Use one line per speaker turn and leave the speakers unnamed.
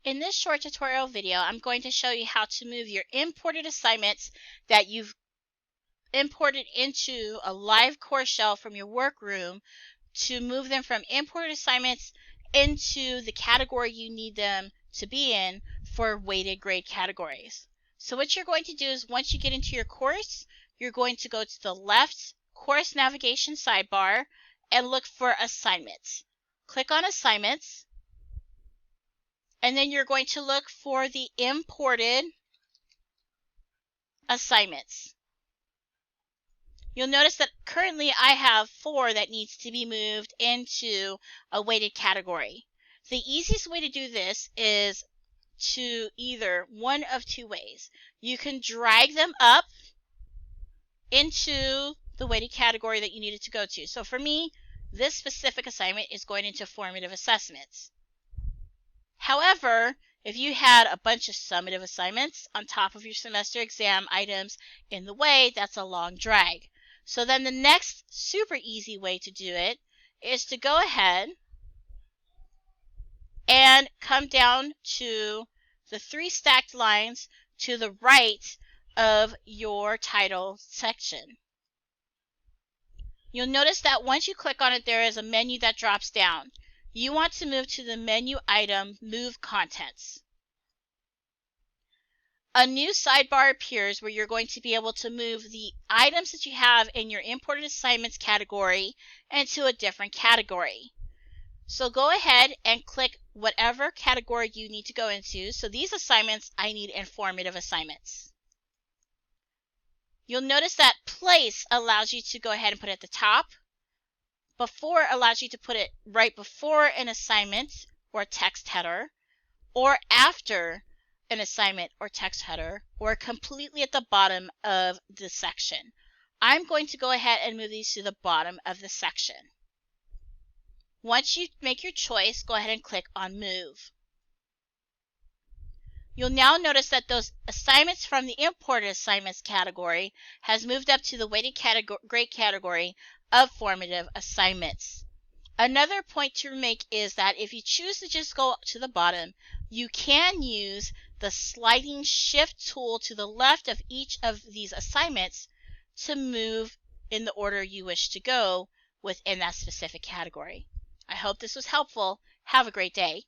In this short tutorial video, I'm going to show you how to move your imported assignments that you've imported into a live course shell from your workroom to move them from imported assignments into the category you need them to be in for weighted grade categories. So what you're going to do is once you get into your course, you're going to go to the left course navigation sidebar and look for assignments. Click on assignments, and then you're going to look for the imported assignments. You'll notice that currently I have 4 that needs to be moved into a weighted category. The easiest way to do this is to either one of 2 ways. You can drag them up into the weighted category that you need it to go to. So for me, this specific assignment is going into formative assessments. However, if you had a bunch of summative assignments on top of your semester exam items in the way, that's a long drag. So then the next super easy way to do it is to go ahead and come down to the 3 stacked lines to the right of your title section. You'll notice that once you click on it, there is a menu that drops down. You want to move to the menu item, Move Contents. A new sidebar appears where you're going to be able to move the items that you have in your imported assignments category into a different category. So go ahead and click whatever category you need to go into. So these assignments, I need informative assignments. You'll notice that Place allows you to go ahead and put it at the top. Before allows you to put it right before an assignment or text header, or after an assignment or text header, or completely at the bottom of the section. I'm going to go ahead and move these to the bottom of the section. Once you make your choice, go ahead and click on Move. You'll now notice that those assignments from the imported assignments category has moved up to the weighted grade category of formative assignments. Another point to make is that if you choose to just go to the bottom, you can use the sliding shift tool to the left of each of these assignments to move in the order you wish to go within that specific category. I hope this was helpful. Have a great day.